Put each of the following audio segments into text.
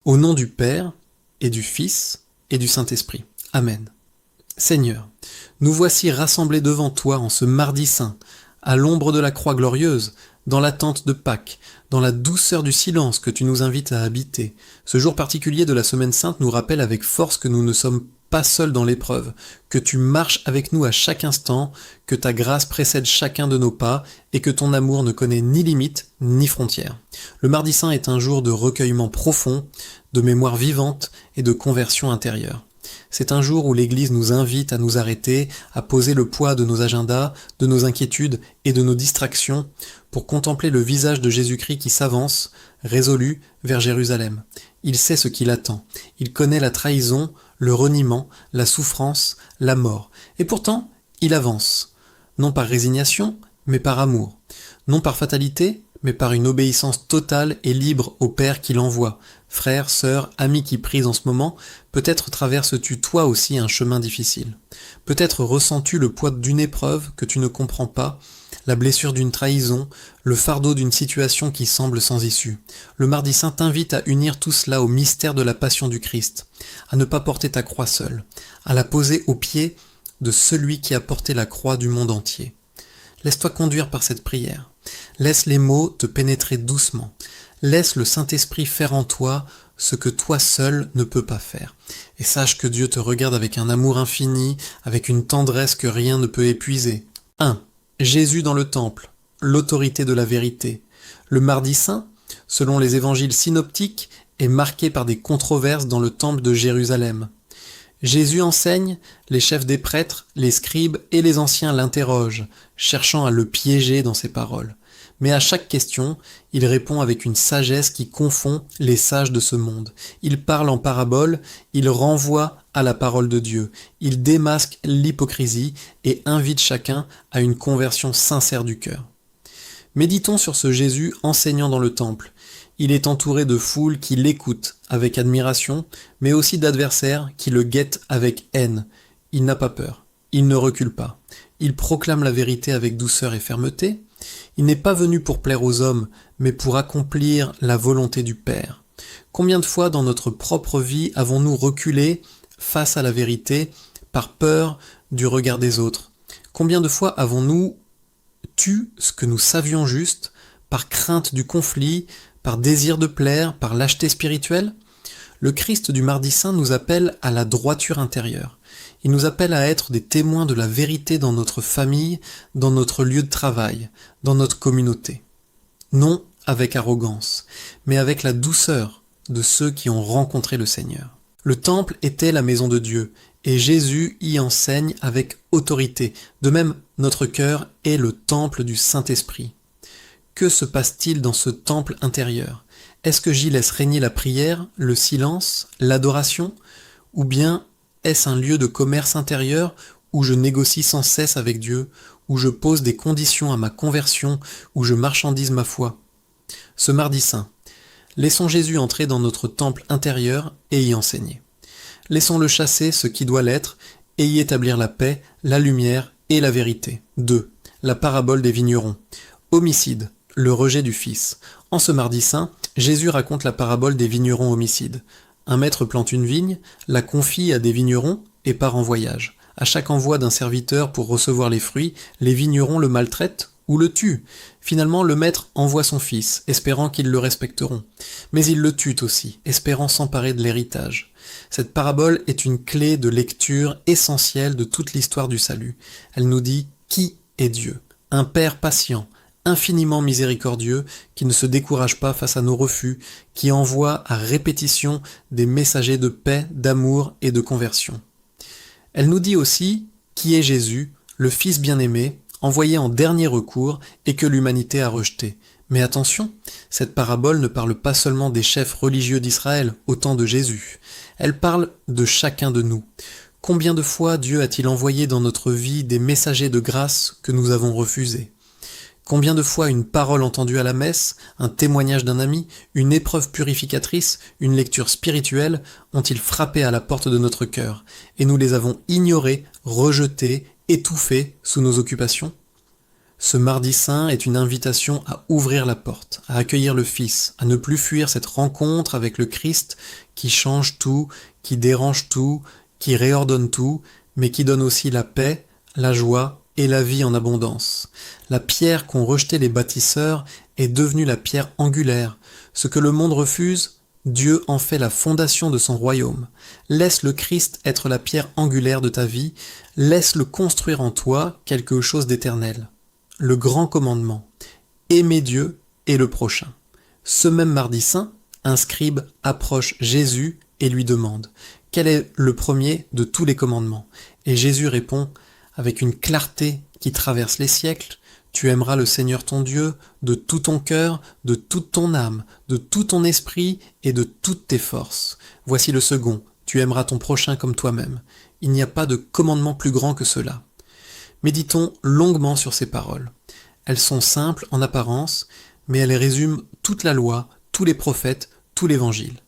Au nom du Père, et du Fils, et du Saint-Esprit. Amen. Seigneur, nous voici rassemblés devant toi en ce mardi saint, à l'ombre de la croix glorieuse, dans l'attente de Pâques, dans la douceur du silence que tu nous invites à habiter. Ce jour particulier de la Semaine Sainte nous rappelle avec force que nous ne sommes pas seuls dans l'épreuve, que tu marches avec nous à chaque instant, que ta grâce précède chacun de nos pas et que ton amour ne connaît ni limite ni frontières. Le Mardi Saint est un jour de recueillement profond, de mémoire vivante et de conversion intérieure. C'est un jour où l'Église nous invite à nous arrêter, à poser le poids de nos agendas, de nos inquiétudes et de nos distractions pour contempler le visage de Jésus-Christ qui s'avance, résolu, vers Jérusalem. Il sait ce qui l'attend. Il connaît la trahison, le reniement, la souffrance, la mort. Et pourtant, il avance. Non par résignation, mais par amour. Non par fatalité, mais par une obéissance totale et libre au Père qui l'envoie. Frères, sœurs, amis qui prient en ce moment, peut-être traverses-tu toi aussi un chemin difficile. Peut-être ressens-tu le poids d'une épreuve que tu ne comprends pas, la blessure d'une trahison, le fardeau d'une situation qui semble sans issue. Le Mardi Saint t'invite à unir tout cela au mystère de la passion du Christ, à ne pas porter ta croix seule, à la poser aux pieds de celui qui a porté la croix du monde entier. Laisse-toi conduire par cette prière. Laisse les mots te pénétrer doucement. Laisse le Saint-Esprit faire en toi ce que toi seul ne peux pas faire. Et sache que Dieu te regarde avec un amour infini, avec une tendresse que rien ne peut épuiser. 1. Jésus dans le temple, l'autorité de la vérité. Le Mardi Saint, selon les évangiles synoptiques, est marqué par des controverses dans le temple de Jérusalem. Jésus enseigne, les chefs des prêtres, les scribes et les anciens l'interrogent, cherchant à le piéger dans ses paroles. Mais à chaque question, il répond avec une sagesse qui confond les sages de ce monde. Il parle en parabole, il renvoie à la parole de Dieu, il démasque l'hypocrisie et invite chacun à une conversion sincère du cœur. Méditons sur ce Jésus enseignant dans le temple. Il est entouré de foules qui l'écoutent avec admiration, mais aussi d'adversaires qui le guettent avec haine. Il n'a pas peur, il ne recule pas. Il proclame la vérité avec douceur et fermeté. Il n'est pas venu pour plaire aux hommes, mais pour accomplir la volonté du Père. Combien de fois dans notre propre vie avons-nous reculé face à la vérité par peur du regard des autres? Combien de fois avons-nous tu ce que nous savions juste, par crainte du conflit, par désir de plaire, par lâcheté spirituelle? Le Christ du Mardi Saint nous appelle à la droiture intérieure. Il nous appelle à être des témoins de la vérité dans notre famille, dans notre lieu de travail, dans notre communauté. Non avec arrogance, mais avec la douceur de ceux qui ont rencontré le Seigneur. Le temple était la maison de Dieu, et Jésus y enseigne avec autorité. De même, notre cœur est le temple du Saint-Esprit. Que se passe-t-il dans ce temple intérieur? Est-ce que j'y laisse régner la prière, le silence, l'adoration? Ou bien est-ce un lieu de commerce intérieur où je négocie sans cesse avec Dieu, où je pose des conditions à ma conversion, où je marchandise ma foi? Ce Mardi Saint, laissons Jésus entrer dans notre temple intérieur et y enseigner. Laissons-le chasser ce qui doit l'être et y établir la paix, la lumière et la vérité. 2. La parabole des vignerons. Homicide, le rejet du Fils. En ce Mardi Saint, Jésus raconte la parabole des vignerons homicides. Un maître plante une vigne, la confie à des vignerons et part en voyage. À chaque envoi d'un serviteur pour recevoir les fruits, les vignerons le maltraitent ou le tuent. Finalement, le maître envoie son fils, espérant qu'ils le respecteront. Mais il le tue aussi, espérant s'emparer de l'héritage. Cette parabole est une clé de lecture essentielle de toute l'histoire du salut. Elle nous dit qui est Dieu. Un Père patient, infiniment miséricordieux, qui ne se décourage pas face à nos refus, qui envoie à répétition des messagers de paix, d'amour et de conversion. Elle nous dit aussi qui est Jésus, le Fils bien-aimé, envoyé en dernier recours et que l'humanité a rejeté. Mais attention, cette parabole ne parle pas seulement des chefs religieux d'Israël au temps de Jésus. Elle parle de chacun de nous. Combien de fois Dieu a-t-il envoyé dans notre vie des messagers de grâce que nous avons refusés? Combien de fois une parole entendue à la messe, un témoignage d'un ami, une épreuve purificatrice, une lecture spirituelle ont-ils frappé à la porte de notre cœur, et nous les avons ignorés, rejetés, étouffés sous nos occupations? Ce mardi saint est une invitation à ouvrir la porte, à accueillir le Fils, à ne plus fuir cette rencontre avec le Christ qui change tout, qui dérange tout, qui réordonne tout, mais qui donne aussi la paix, la joie et la vie en abondance. La pierre qu'ont rejetée les bâtisseurs est devenue la pierre angulaire. Ce que le monde refuse, Dieu en fait la fondation de son royaume. Laisse le Christ être la pierre angulaire de ta vie, laisse-le construire en toi quelque chose d'éternel. Le grand commandement, aimer Dieu et le prochain. Ce même mardi saint, un scribe approche Jésus et lui demande « Quel est le premier de tous les commandements ?» Et Jésus répond avec une clarté qui traverse les siècles « Tu aimeras le Seigneur ton Dieu de tout ton cœur, de toute ton âme, de tout ton esprit et de toutes tes forces. Voici le second, tu aimeras ton prochain comme toi-même. Il n'y a pas de commandement plus grand que cela. » Méditons longuement sur ces paroles. Elles sont simples en apparence, mais elles résument toute la loi, tous les prophètes, tout l'évangile.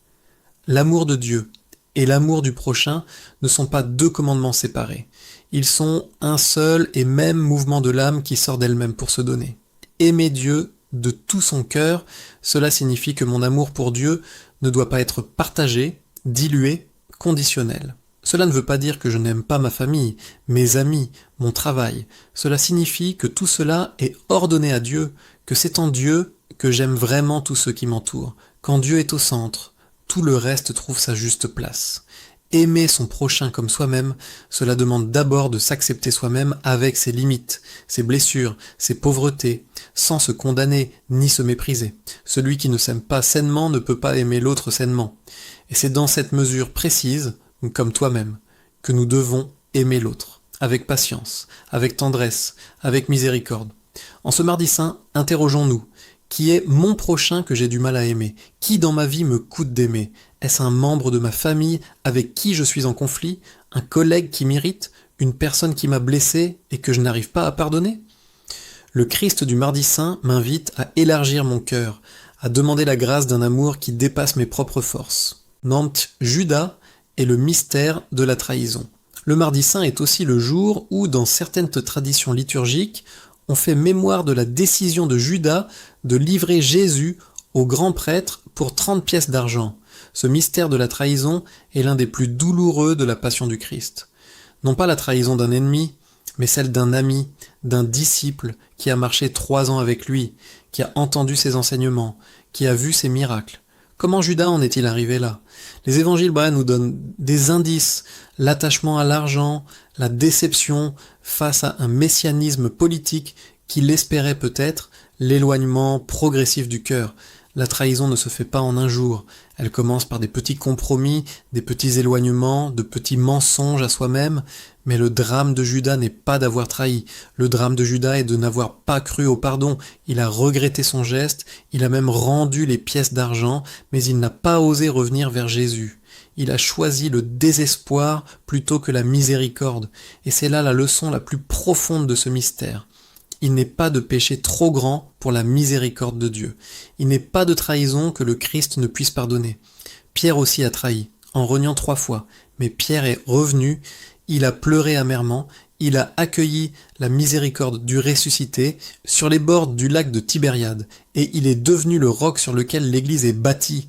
L'amour de Dieu et l'amour du prochain ne sont pas deux commandements séparés. Ils sont un seul et même mouvement de l'âme qui sort d'elle-même pour se donner. Aimer Dieu de tout son cœur, cela signifie que mon amour pour Dieu ne doit pas être partagé, dilué, conditionnel. Cela ne veut pas dire que je n'aime pas ma famille, mes amis, mon travail. Cela signifie que tout cela est ordonné à Dieu, que c'est en Dieu que j'aime vraiment tous ceux qui m'entourent. Quand Dieu est au centre, tout le reste trouve sa juste place. Aimer son prochain comme soi-même, cela demande d'abord de s'accepter soi-même avec ses limites, ses blessures, ses pauvretés, sans se condamner ni se mépriser. Celui qui ne s'aime pas sainement ne peut pas aimer l'autre sainement. Et c'est dans cette mesure précise, comme toi-même, que nous devons aimer l'autre, avec patience, avec tendresse, avec miséricorde. En ce mardi saint, interrogeons-nous. Qui est mon prochain que j'ai du mal à aimer? Qui dans ma vie me coûte d'aimer? Est-ce un membre de ma famille avec qui je suis en conflit? Un collègue qui m'irrite? Une personne qui m'a blessé et que je n'arrive pas à pardonner? Le Christ du mardi saint m'invite à élargir mon cœur, à demander la grâce d'un amour qui dépasse mes propres forces. Nantes, Judas est le mystère de la trahison. Le mardi saint est aussi le jour où, dans certaines traditions liturgiques, on fait mémoire de la décision de Judas de livrer Jésus au grand prêtre pour 30 pièces d'argent. Ce mystère de la trahison est l'un des plus douloureux de la passion du Christ. Non pas la trahison d'un ennemi, mais celle d'un ami, d'un disciple qui a marché 3 ans avec lui, qui a entendu ses enseignements, qui a vu ses miracles. Comment Judas en est-il arrivé là? Les évangiles nous donnent des indices, l'attachement à l'argent, la déception face à un messianisme politique qu'il espérait peut-être, l'éloignement progressif du cœur. La trahison ne se fait pas en un jour. Elle commence par des petits compromis, des petits éloignements, de petits mensonges à soi-même, mais le drame de Judas n'est pas d'avoir trahi. Le drame de Judas est de n'avoir pas cru au pardon. Il a regretté son geste, il a même rendu les pièces d'argent, mais il n'a pas osé revenir vers Jésus. Il a choisi le désespoir plutôt que la miséricorde, et c'est là la leçon la plus profonde de ce mystère. Il n'est pas de péché trop grand pour la miséricorde de Dieu. Il n'est pas de trahison que le Christ ne puisse pardonner. Pierre aussi a trahi, en reniant 3 fois, mais Pierre est revenu, il a pleuré amèrement, il a accueilli la miséricorde du ressuscité sur les bords du lac de Tibériade, et il est devenu le roc sur lequel l'Église est bâtie.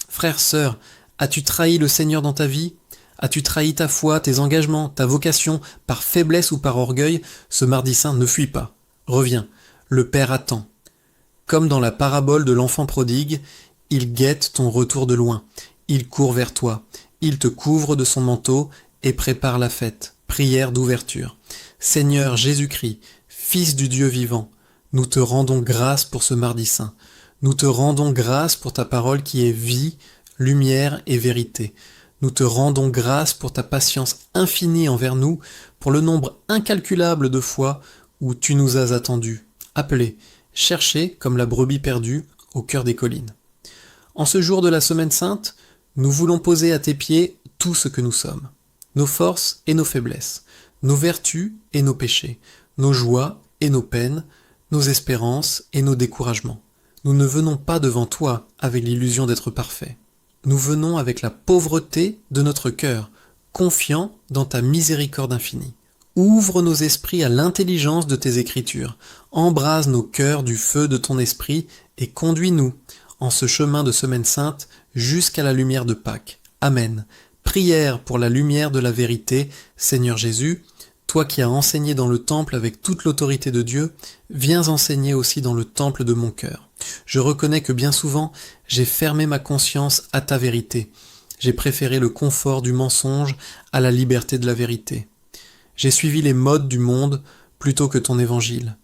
Frère, sœur, as-tu trahi le Seigneur dans ta vie ? As-tu trahi ta foi, tes engagements, ta vocation, par faiblesse ou par orgueil? Ce mardi saint, ne fuis pas. Reviens, le Père attend. Comme dans la parabole de l'enfant prodigue, il guette ton retour de loin. Il court vers toi. Il te couvre de son manteau et prépare la fête. Prière d'ouverture. Seigneur Jésus-Christ, Fils du Dieu vivant, nous te rendons grâce pour ce mardi saint. Nous te rendons grâce pour ta parole qui est vie, lumière et vérité. Nous te rendons grâce pour ta patience infinie envers nous, pour le nombre incalculable de fois où tu nous as attendus, appelés, cherchés comme la brebis perdue au cœur des collines. En ce jour de la Semaine Sainte, nous voulons poser à tes pieds tout ce que nous sommes, nos forces et nos faiblesses, nos vertus et nos péchés, nos joies et nos peines, nos espérances et nos découragements. Nous ne venons pas devant toi avec l'illusion d'être parfaits. Nous venons avec la pauvreté de notre cœur, confiants dans ta miséricorde infinie. Ouvre nos esprits à l'intelligence de tes Écritures, embrase nos cœurs du feu de ton esprit et conduis-nous en ce chemin de Semaine Sainte jusqu'à la lumière de Pâques. Amen. Prière pour la lumière de la vérité. Seigneur Jésus, toi qui as enseigné dans le temple avec toute l'autorité de Dieu, viens enseigner aussi dans le temple de mon cœur. Je reconnais que bien souvent, j'ai fermé ma conscience à ta vérité. J'ai préféré le confort du mensonge à la liberté de la vérité. J'ai suivi les modes du monde plutôt que ton évangile.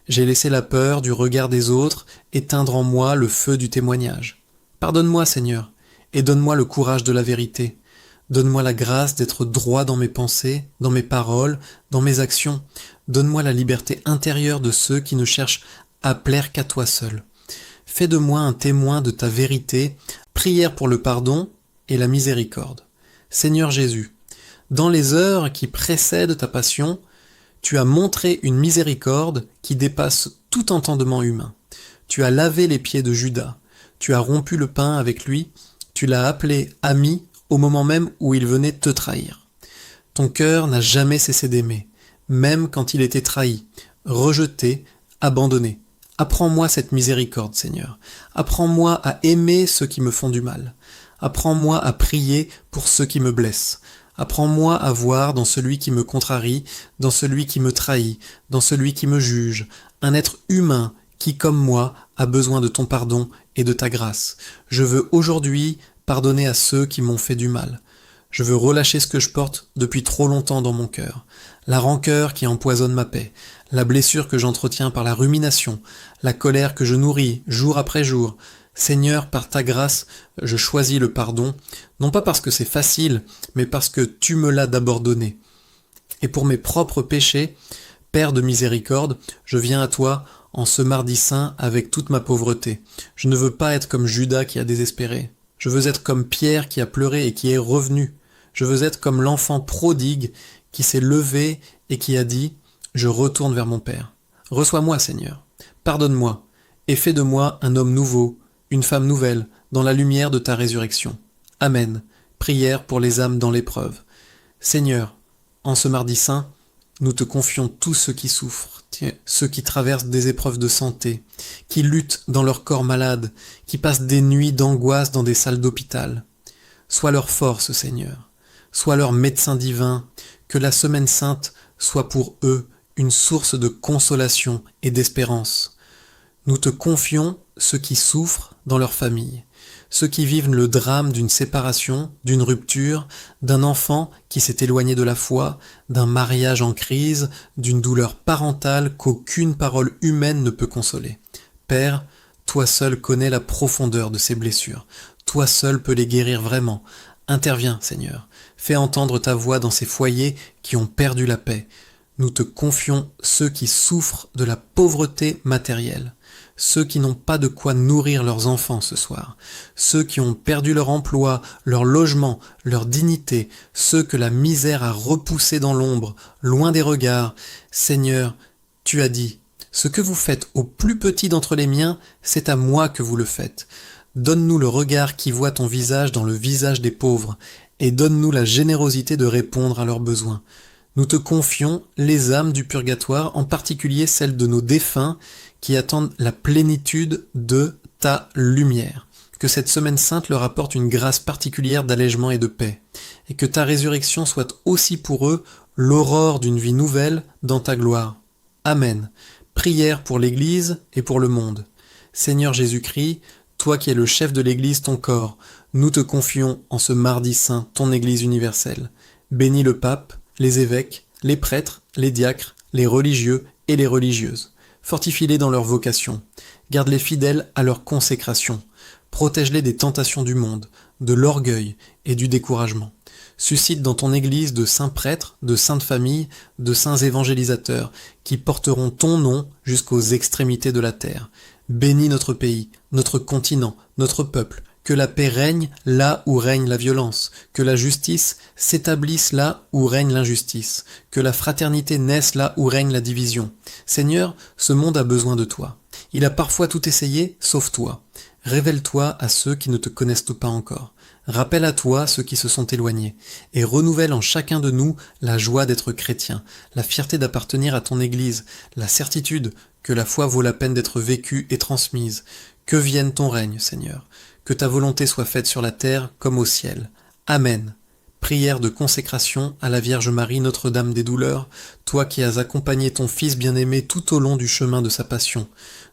J'ai laissé la peur du regard des autres éteindre en moi le feu du témoignage. Pardonne-moi, Seigneur, et donne-moi le courage de la vérité. Donne-moi la grâce d'être droit dans mes pensées, dans mes paroles, dans mes actions. Donne-moi la liberté intérieure de ceux qui ne cherchent à plaire qu'à toi seul. Fais de moi un témoin de ta vérité, prière pour le pardon et la miséricorde. Seigneur Jésus, dans les heures qui précèdent ta passion, tu as montré une miséricorde qui dépasse tout entendement humain. Tu as lavé les pieds de Judas, tu as rompu le pain avec lui, tu l'as appelé ami au moment même où il venait te trahir. Ton cœur n'a jamais cessé d'aimer, même quand il était trahi, rejeté, abandonné. Apprends-moi cette miséricorde, Seigneur. Apprends-moi à aimer ceux qui me font du mal. Apprends-moi à prier pour ceux qui me blessent. Apprends-moi à voir dans celui qui me contrarie, dans celui qui me trahit, dans celui qui me juge, un être humain qui, comme moi, a besoin de ton pardon et de ta grâce. Je veux aujourd'hui pardonner à ceux qui m'ont fait du mal. Je veux relâcher ce que je porte depuis trop longtemps dans mon cœur. La rancœur qui empoisonne ma paix, la blessure que j'entretiens par la rumination, la colère que je nourris jour après jour. Seigneur, par ta grâce, je choisis le pardon, non pas parce que c'est facile, mais parce que tu me l'as d'abord donné. Et pour mes propres péchés, Père de miséricorde, je viens à toi en ce mardi saint avec toute ma pauvreté. Je ne veux pas être comme Judas qui a désespéré. Je veux être comme Pierre qui a pleuré et qui est revenu. Je veux être comme l'enfant prodigue qui s'est levé et qui a dit « Je retourne vers mon Père ». Reçois-moi, Seigneur. Pardonne-moi et fais de moi un homme nouveau, une femme nouvelle, dans la lumière de ta résurrection. Amen. Prière pour les âmes dans l'épreuve. Seigneur, en ce mardi saint, nous te confions tous ceux qui souffrent, ceux qui traversent des épreuves de santé, qui luttent dans leur corps malade, qui passent des nuits d'angoisse dans des salles d'hôpital. Sois leur force, Seigneur. Sois leur médecin divin, que la semaine sainte soit pour eux une source de consolation et d'espérance. Nous te confions ceux qui souffrent dans leur famille, ceux qui vivent le drame d'une séparation, d'une rupture, d'un enfant qui s'est éloigné de la foi, d'un mariage en crise, d'une douleur parentale qu'aucune parole humaine ne peut consoler. Père, toi seul connais la profondeur de ces blessures. Toi seul peux les guérir vraiment. Interviens, Seigneur. Fais entendre ta voix dans ces foyers qui ont perdu la paix. Nous te confions ceux qui souffrent de la pauvreté matérielle, ceux qui n'ont pas de quoi nourrir leurs enfants ce soir, ceux qui ont perdu leur emploi, leur logement, leur dignité, ceux que la misère a repoussés dans l'ombre, loin des regards. Seigneur, tu as dit, ce que vous faites au plus petit d'entre les miens, c'est à moi que vous le faites. Donne-nous le regard qui voit ton visage dans le visage des pauvres, et donne-nous la générosité de répondre à leurs besoins. Nous te confions les âmes du purgatoire, en particulier celles de nos défunts qui attendent la plénitude de ta lumière. Que cette semaine sainte leur apporte une grâce particulière d'allègement et de paix, et que ta résurrection soit aussi pour eux l'aurore d'une vie nouvelle dans ta gloire. Amen. Prière pour l'Église et pour le monde. Seigneur Jésus-Christ, toi qui es le chef de l'Église, ton corps, nous te confions en ce mardi saint ton Église universelle. Bénis le pape, les évêques, les prêtres, les diacres, les religieux et les religieuses. Fortifie-les dans leur vocation. Garde les fidèles à leur consécration. Protège-les des tentations du monde, de l'orgueil et du découragement. Suscite dans ton Église de saints prêtres, de saintes familles, de saints évangélisateurs, qui porteront ton nom jusqu'aux extrémités de la terre. Bénis notre pays, notre continent, notre peuple, que la paix règne là où règne la violence, que la justice s'établisse là où règne l'injustice, que la fraternité naisse là où règne la division. Seigneur, ce monde a besoin de toi. Il a parfois tout essayé, sauf toi. Révèle-toi à ceux qui ne te connaissent pas encore. Rappelle à toi ceux qui se sont éloignés, et renouvelle en chacun de nous la joie d'être chrétien, la fierté d'appartenir à ton Église, la certitude que la foi vaut la peine d'être vécue et transmise. Que vienne ton règne, Seigneur, que ta volonté soit faite sur la terre comme au ciel. Amen. Prière de consécration à la Vierge Marie, Notre-Dame des douleurs, toi qui as accompagné ton Fils bien-aimé tout au long du chemin de sa passion.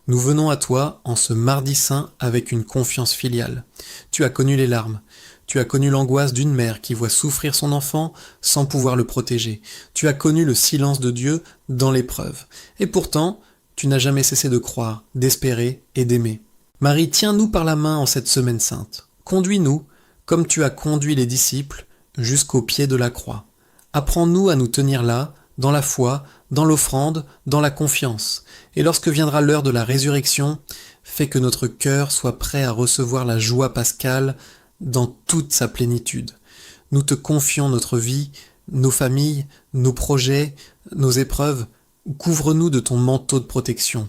Nous venons à toi en ce mardi saint avec une confiance filiale. Tu as connu les larmes, tu as connu l'angoisse d'une mère qui voit souffrir son enfant sans pouvoir le protéger. Tu as connu le silence de Dieu dans l'épreuve. Et pourtant, tu n'as jamais cessé de croire, d'espérer et d'aimer. Marie, tiens-nous par la main en cette semaine sainte. Conduis-nous, comme tu as conduit les disciples, jusqu'au pied de la croix. Apprends-nous à nous tenir là, dans la foi, dans l'offrande, dans la confiance. Et lorsque viendra l'heure de la résurrection, fais que notre cœur soit prêt à recevoir la joie pascale dans toute sa plénitude. Nous te confions notre vie, nos familles, nos projets, nos épreuves. Couvre-nous de ton manteau de protection.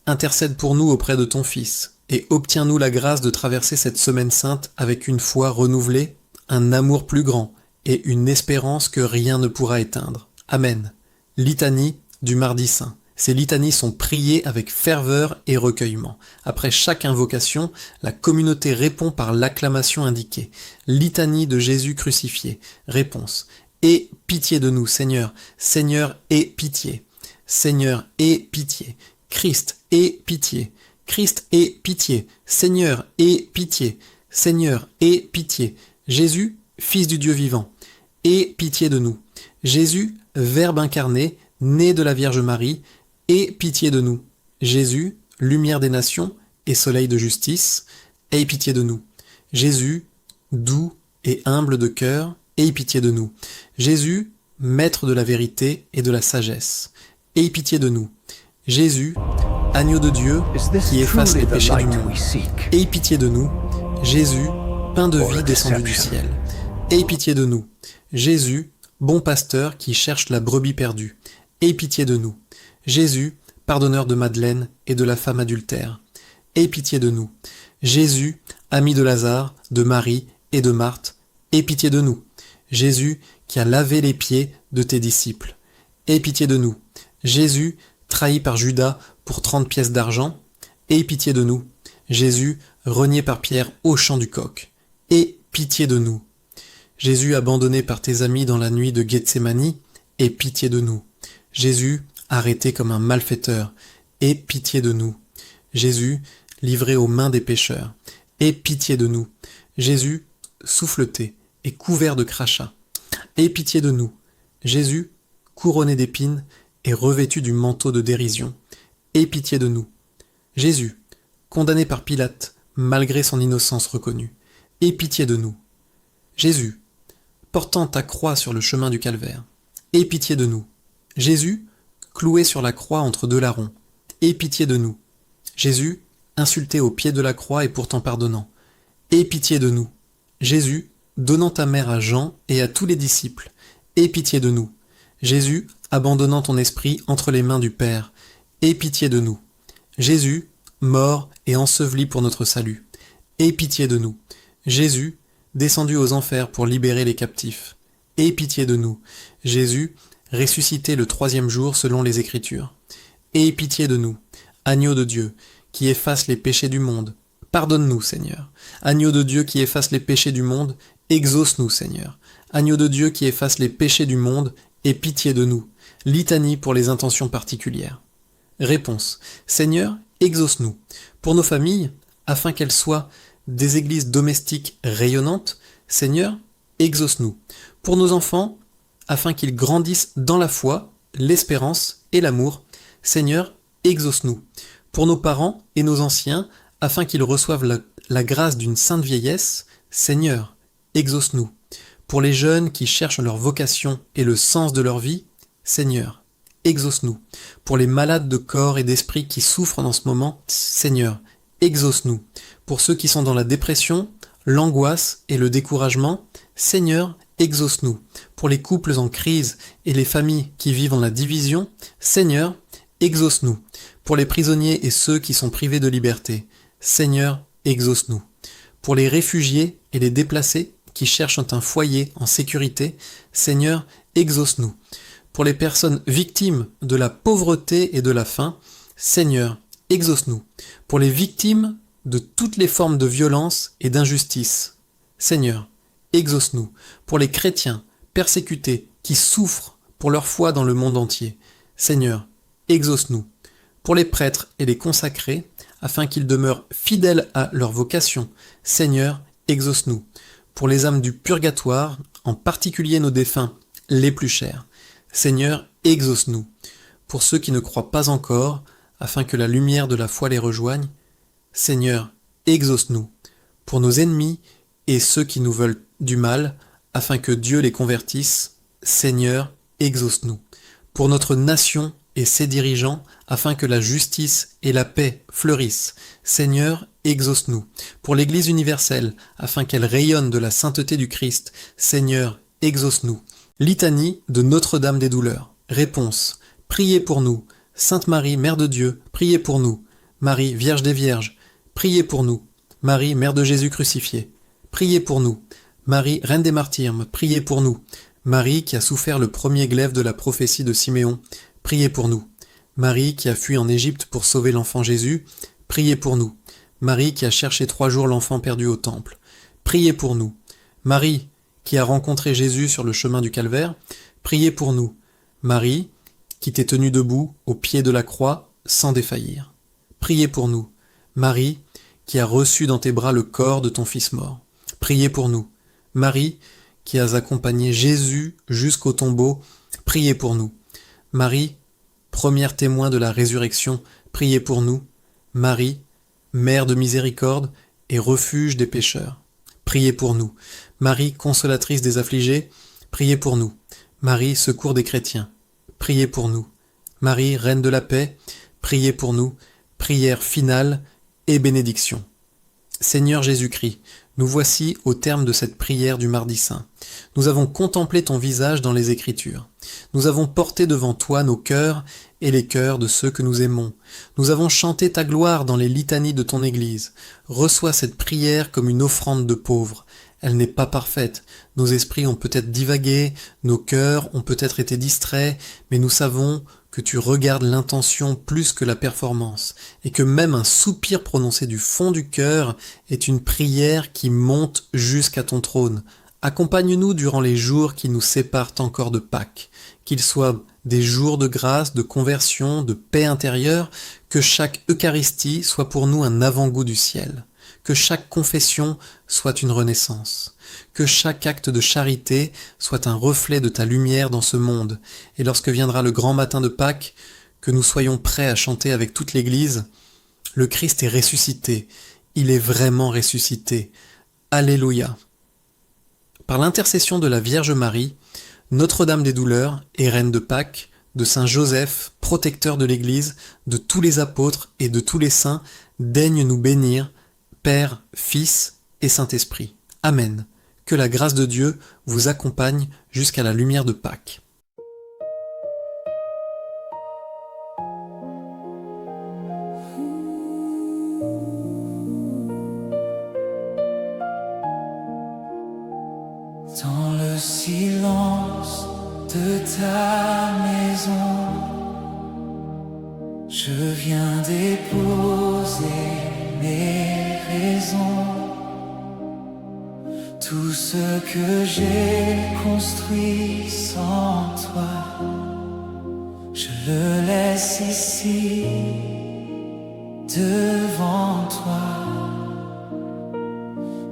Intercède pour nous auprès de ton Fils, et obtiens-nous la grâce de traverser cette semaine sainte avec une foi renouvelée, un amour plus grand et une espérance que rien ne pourra éteindre. Amen. Litanie du Mardi Saint. Ces litanies sont priées avec ferveur et recueillement. Après chaque invocation, la communauté répond par l'acclamation indiquée. Litanie de Jésus crucifié. Réponse. Aie pitié de nous, Seigneur. Seigneur, aie pitié. Seigneur, aie pitié. Christ, aie pitié. Christ, aie pitié. Seigneur, aie pitié. Seigneur, aie pitié. Jésus, Fils du Dieu vivant, aie pitié de nous. Jésus, Verbe incarné, né de la Vierge Marie, aie pitié de nous. Jésus, lumière des nations et soleil de justice, aie pitié de nous. Jésus, doux et humble de cœur, aie pitié de nous. Jésus, maître de la vérité et de la sagesse, aie pitié de nous. Jésus, agneau de Dieu qui efface les péchés du monde, aie pitié de nous. Jésus, pain de vie descendu du ciel, aie pitié de nous. Jésus, bon pasteur qui cherche la brebis perdue, aie pitié de nous. Jésus, pardonneur de Madeleine et de la femme adultère, aie pitié de nous. Jésus, ami de Lazare, de Marie et de Marthe, aie pitié de nous. Jésus, qui a lavé les pieds de tes disciples, aie pitié de nous. Jésus, trahi par Judas pour 30 pièces d'argent, aie pitié de nous. Jésus, renié par Pierre au champ du coq, aie pitié de nous. Jésus, abandonné par tes amis dans la nuit de Gethsémani, aie pitié de nous. Jésus, arrêté comme un malfaiteur, aie pitié de nous. Jésus, livré aux mains des pécheurs, aie pitié de nous. Jésus, souffleté et couvert de crachats, aie pitié de nous. Jésus, couronné d'épines et revêtu du manteau de dérision, aie pitié de nous. Jésus, condamné par Pilate, malgré son innocence reconnue, aie pitié de nous. Jésus, portant ta croix sur le chemin du calvaire, aie pitié de nous. Jésus, cloué sur la croix entre deux larrons, aie pitié de nous. Jésus, insulté au pied de la croix et pourtant pardonnant, aie pitié de nous. Jésus, donnant ta mère à Jean et à tous les disciples, aie pitié de nous. Jésus, abandonnant ton esprit entre les mains du Père, aie pitié de nous. Jésus, mort et enseveli pour notre salut, aie pitié de nous. Jésus, descendu aux enfers pour libérer les captifs, aie pitié de nous. Jésus, ressuscité le 3e jour selon les Écritures, aie pitié de nous. Agneau de Dieu, qui efface les péchés du monde, pardonne-nous, Seigneur. Agneau de Dieu qui efface les péchés du monde, exauce-nous, Seigneur. Agneau de Dieu qui efface les péchés du monde, aie pitié de nous. Litanie pour les intentions particulières. Réponse. Seigneur, exauce-nous. Pour nos familles, afin qu'elles soient des églises domestiques rayonnantes, Seigneur, exauce-nous. Pour nos enfants, afin qu'ils grandissent dans la foi, l'espérance et l'amour, Seigneur, exauce-nous. Pour nos parents et nos anciens, afin qu'ils reçoivent la grâce d'une sainte vieillesse, Seigneur, exauce-nous. Pour les jeunes qui cherchent leur vocation et le sens de leur vie, Seigneur, exauce-nous. Pour les malades de corps et d'esprit qui souffrent en ce moment, Seigneur, exauce-nous. Pour ceux qui sont dans la dépression, l'angoisse et le découragement, Seigneur, exauce-nous. Pour les couples en crise et les familles qui vivent dans la division, Seigneur, exauce-nous. Pour les prisonniers et ceux qui sont privés de liberté, Seigneur, exauce-nous. Pour les réfugiés et les déplacés qui cherchent un foyer en sécurité, Seigneur, exauce-nous. Pour les personnes victimes de la pauvreté et de la faim, Seigneur, exauce-nous. Pour les victimes de toutes les formes de violence et d'injustice, Seigneur, exauce-nous. Pour les chrétiens persécutés qui souffrent pour leur foi dans le monde entier, Seigneur, exauce-nous. Pour les prêtres et les consacrés, afin qu'ils demeurent fidèles à leur vocation, Seigneur, exauce-nous. Pour les âmes du purgatoire, en particulier nos défunts les plus chers, Seigneur, exauce-nous. Pour ceux qui ne croient pas encore, afin que la lumière de la foi les rejoigne, Seigneur, exauce-nous. Pour nos ennemis et ceux qui nous veulent du mal, afin que Dieu les convertisse, Seigneur, exauce-nous. Pour notre nation et ses dirigeants, afin que la justice et la paix fleurissent, Seigneur, exauce-nous. Pour l'Église universelle, afin qu'elle rayonne de la sainteté du Christ, Seigneur, exauce-nous. Litanie de Notre-Dame des douleurs. Réponse. Priez pour nous. Sainte Marie, Mère de Dieu, priez pour nous. Marie, Vierge des Vierges, priez pour nous. Marie, Mère de Jésus crucifié, priez pour nous. Marie, Reine des Martyrs, priez pour nous. Marie qui a souffert le premier glaive de la prophétie de Siméon, priez pour nous. Marie qui a fui en Égypte pour sauver l'enfant Jésus, priez pour nous. Marie qui a cherché 3 jours l'enfant perdu au temple, priez pour nous. Marie qui a rencontré Jésus sur le chemin du calvaire, priez pour nous. Marie qui t'est tenue debout au pied de la croix sans défaillir, priez pour nous. Marie qui a reçu dans tes bras le corps de ton Fils mort, priez pour nous. Marie qui as accompagné Jésus jusqu'au tombeau, priez pour nous. Marie, première témoin de la résurrection, priez pour nous. Marie, Mère de miséricorde et refuge des pécheurs, priez pour nous. Marie, consolatrice des affligés, priez pour nous. Marie, secours des chrétiens, priez pour nous. Marie, Reine de la paix, priez pour nous. Prière finale et bénédiction. Seigneur Jésus-Christ, nous voici au terme de cette prière du Mardi Saint. Nous avons contemplé ton visage dans les Écritures. Nous avons porté devant toi nos cœurs et les cœurs de ceux que nous aimons. Nous avons chanté ta gloire dans les litanies de ton Église. Reçois cette prière comme une offrande de pauvres. Elle n'est pas parfaite. Nos esprits ont peut-être divagué, nos cœurs ont peut-être été distraits, mais nous savons que tu regardes l'intention plus que la performance, et que même un soupir prononcé du fond du cœur est une prière qui monte jusqu'à ton trône. Accompagne-nous durant les jours qui nous séparent encore de Pâques, qu'ils soient des jours de grâce, de conversion, de paix intérieure, que chaque Eucharistie soit pour nous un avant-goût du ciel, que chaque confession soit une renaissance, que chaque acte de charité soit un reflet de ta lumière dans ce monde, et lorsque viendra le grand matin de Pâques, que nous soyons prêts à chanter avec toute l'Église « Le Christ est ressuscité, il est vraiment ressuscité. Alléluia !» Par l'intercession de la Vierge Marie, Notre-Dame des douleurs et Reine de Pâques, de Saint Joseph, protecteur de l'Église, de tous les apôtres et de tous les saints, daigne nous bénir, Père, Fils et Saint-Esprit. Amen. Que la grâce de Dieu vous accompagne jusqu'à la lumière de Pâques. Dans le silence de ta maison, je viens déposer mes raisons. Tout ce que j'ai construit sans toi, je le laisse ici, devant toi.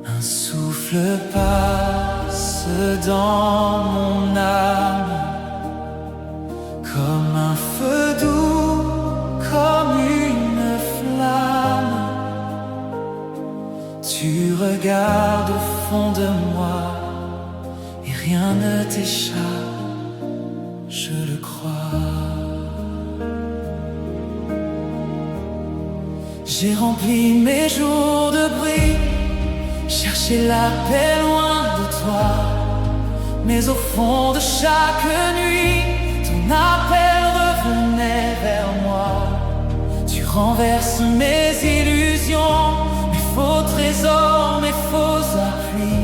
Un souffle passe dans mon âme, comme un feu doux, comme une flamme. Tu regardes au fond de moi et rien ne t'échappe, je le crois. J'ai rempli mes jours de bruit, cherché la paix loin de toi, mais au fond de chaque nuit, ton appel revenait vers moi. Tu renverses mes illusions, mes faux trésors, mes faux appuis.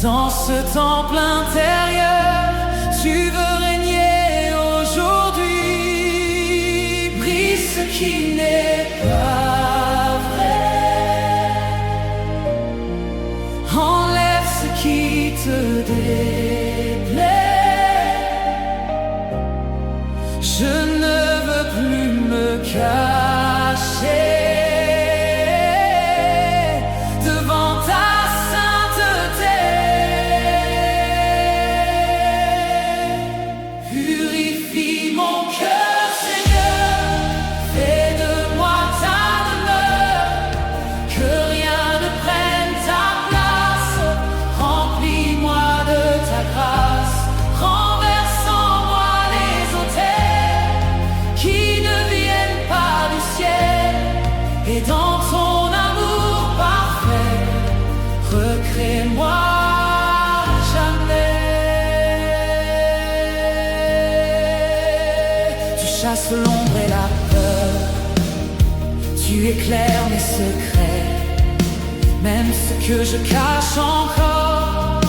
Dans ce temple intérieur, tu veux régner aujourd'hui. Brise ce qui n'est pas vrai, enlève ce qui te déplaît. Je ne veux plus me cacher devant ta sainteté. Purifie mon cœur, Seigneur, fais de moi ta demeure, que rien ne prenne ta place. Remplis-moi de ta grâce, renverse en moi les autels qui ne viennent pas du ciel. Et dans ton amour parfait, recrée-moi jamais. Tu chasses l'ombre et la peur, tu éclaires mes secrets. Même ce que je cache encore,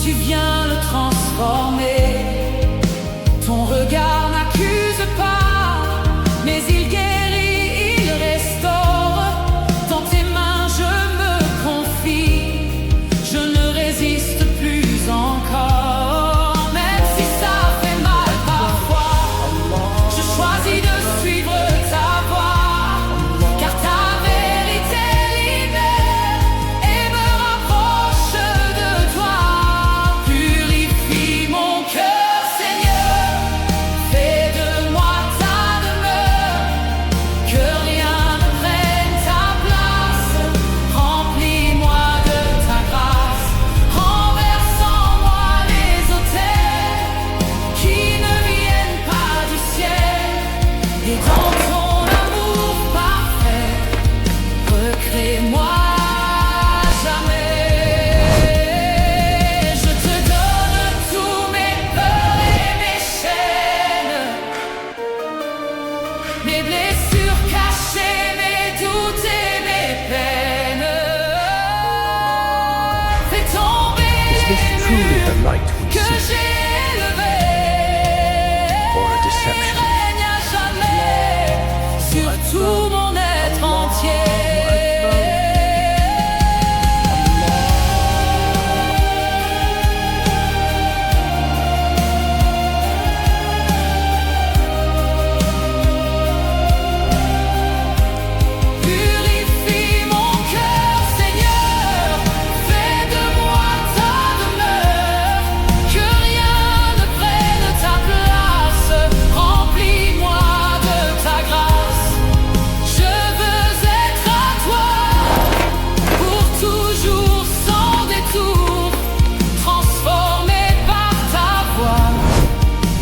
tu viens le transformer. Ton regard n'accuse pas, mais il guérit, il restaure. Dans tes mains je me confie, je ne résiste plus encore. Même si ça fait mal parfois, je choisis de suivre ta voie, car ta vérité libère et me rapproche de toi. Purifie mon cœur, Seigneur, fais de moi ta demeure, que rien ne prenne ta place. Remplis-moi de ta grâce, renverse en moi les autels qui ne viennent pas du ciel. Et dans ton amour parfait, recrée-moi jamais. Je te donne tous mes peurs et mes chaînes, mes blessures cachées, mes doutes et mes peines. Fais tomber Is this truly the light we que seek, j'ai élevé, or a deception? règne à jamais sur tout mon être entier. Purifie mon cœur, Seigneur, fais de moi ta demeure, que rien ne prenne ta place. Remplis-moi de ta grâce, je veux être à toi pour toujours sans détour, transformé par ta voix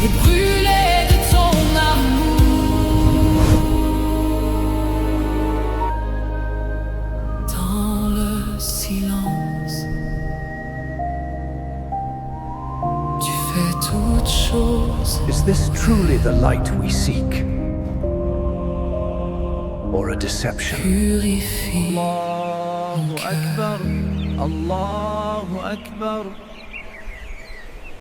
et brûlé de ton amour. Dans le silence, tu fais toutes choses. Is this truly the light we seek, or a deception? Purifie الله أكبر الله أكبر